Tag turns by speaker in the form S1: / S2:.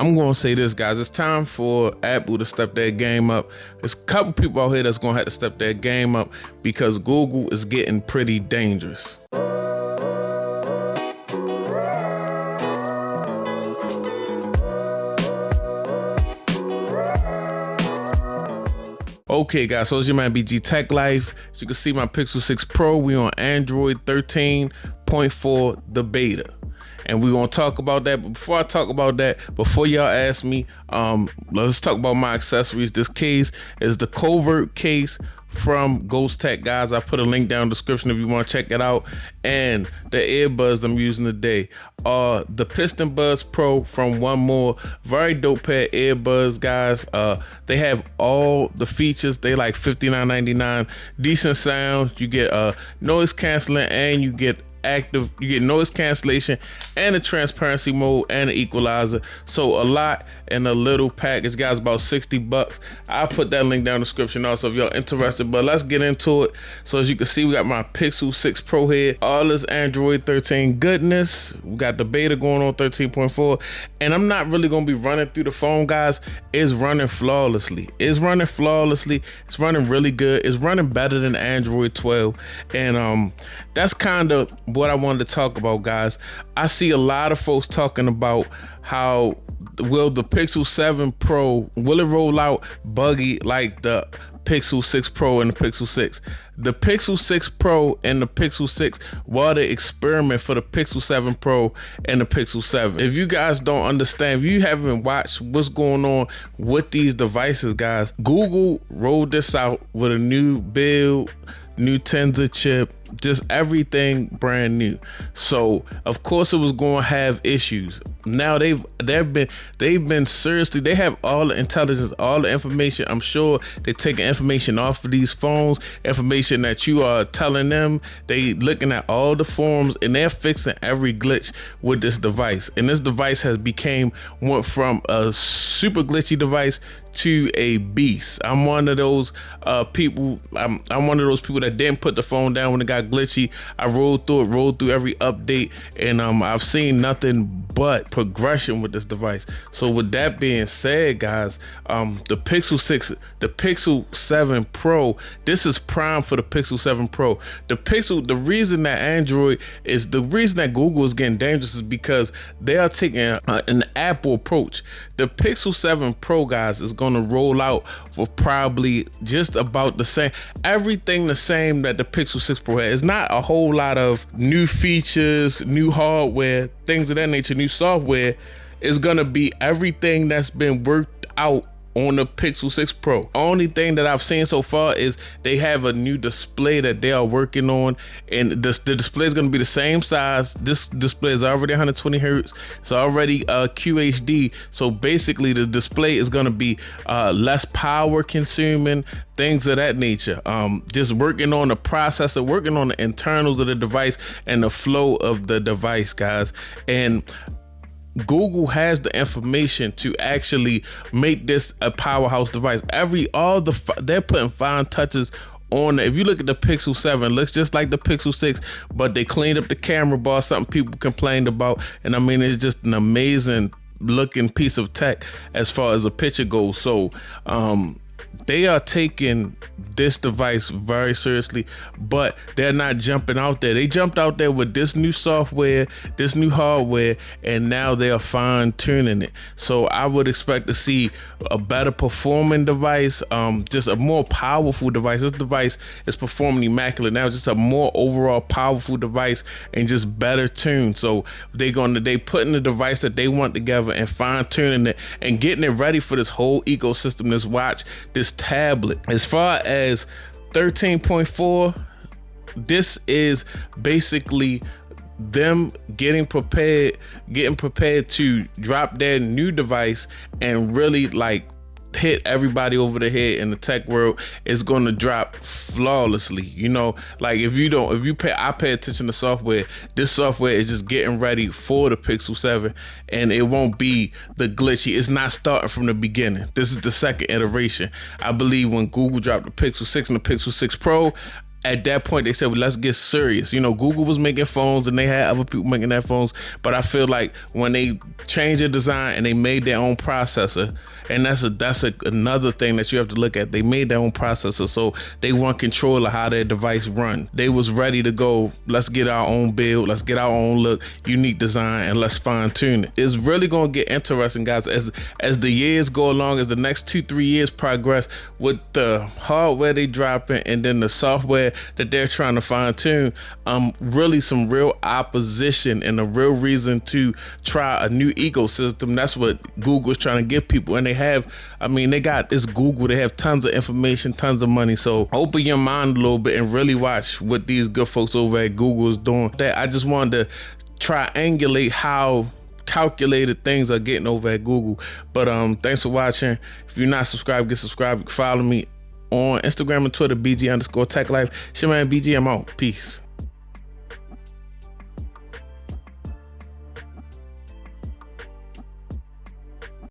S1: I'm gonna say this, guys. It's time for Apple to step their game up. There's a couple people out here that's gonna have to step their game up because Google is getting pretty dangerous. Okay, guys, so it's your man BG Tech Life. As you can see, my Pixel 6 Pro, we on Android 13.4, the beta. And we're gonna talk about that. But before I talk about that, before y'all ask me, let's talk about my accessories. This case is the Covert case from Ghostek, guys. I put a link down in the description if you want to check it out. And the earbuds I'm using today are the PistonBud Pro from One More. Very dope pair of earbuds, guys. They have all the features. They like $59.99. Decent sound. You get noise canceling, and you get noise cancellation and a transparency mode and an equalizer. So a lot in a little package, guys. About $60. I'll put that link down in the description also if y'all interested. But let's get into it. So as you can see, we got my Pixel 6 Pro here. All this Android 13 goodness. We got the beta going on 13.4, and I'm not really gonna be running through the phone, guys. It's running flawlessly. It's running flawlessly. It's running really good. It's running better than Android 12, and that's kind of what I wanted to talk about, guys. I see a lot of folks talking about how will the Pixel 7 Pro, will it roll out buggy like the Pixel 6 Pro and the Pixel 6? The Pixel 6 Pro and the Pixel 6 were the experiment for the Pixel 7 Pro and the Pixel 7. If you guys don't understand, if you haven't watched what's going on with these devices, guys, Google rolled this out with a new build, new Tensor chip, just everything brand new. So of course it was going to have issues. Now they've been seriously, they have all the intelligence, all the information. I'm sure they're taking information off of these phones, information that you are telling them. They looking at all the forums, and they're fixing every glitch with this device. And this device went from a super glitchy device to a beast. I'm one of those people. I'm one of those people that didn't put the phone down when it got glitchy. I rolled through every update, and I've seen nothing but progression with this device. So with that being said, guys, the Pixel 6, the Pixel 7 Pro, this is prime for the Pixel 7 Pro. The reason that Google is getting dangerous is because they are taking an Apple approach. The Pixel 7 Pro, guys, is going to roll out for probably just about the same, everything the same that the Pixel 6 Pro has. It's not a whole lot of new features, new hardware, things of that nature, new software. Is gonna be everything that's been worked out on the Pixel 6 Pro. Only thing that I've seen so far is they have a new display that they are working on, and the display is going to be the same size. This display is already 120 hertz. It's already QHD. So basically the display is going to be less power consuming, things of that nature. Just working on the processor, working on the internals of the device and the flow of the device, guys. And Google has the information to actually make this a powerhouse device. They're putting fine touches on. If you look at the Pixel 7, it looks just like the Pixel 6, but they cleaned up the camera bar, something people complained about. And I mean, it's just an amazing looking piece of tech as far as a picture goes. So they are taking this device very seriously, but they're not jumping out there. They jumped out there with this new software, this new hardware, and now they are fine tuning it. So I would expect to see a better performing device, just a more powerful device. This device is performing immaculate now, just a more overall powerful device and just better tuned. So they putting the device that they want together and fine tuning it and getting it ready for this whole ecosystem, this watch, this tablet. As far as 13.4, this is basically them getting prepared to drop their new device and really like hit everybody over the head in the tech world. Is going to drop flawlessly. You know, like I pay attention to software. This software is just getting ready for the Pixel 7, and it won't be the glitchy. It's not starting from the beginning. This is the second iteration. I believe when Google dropped the Pixel 6 and the Pixel 6 Pro, at that point they said, well, let's get serious. You know, Google was making phones and they had other people making their phones, but I feel like when they changed the design and they made their own processor, and that's another thing that you have to look at. They made their own processor, so they want control of how their device run. They was ready to go, let's get our own build, let's get our own look, unique design, and let's fine tune it. It's really gonna get interesting, guys, as the years go along, as the next 2-3 years progress, with the hardware they dropping and then the software that they're trying to fine tune. Really some real opposition and a real reason to try a new ecosystem. That's what Google's trying to give people, and they got this Google, they have tons of information, tons of money. So open your mind a little bit and really watch what these good folks over at Google is doing. That I just wanted to triangulate how calculated things are getting over at Google. But thanks for watching. If you're not subscribed, get subscribed. Follow me on Instagram and Twitter, BG_TechLife. It's your man BG, I'm out. Peace.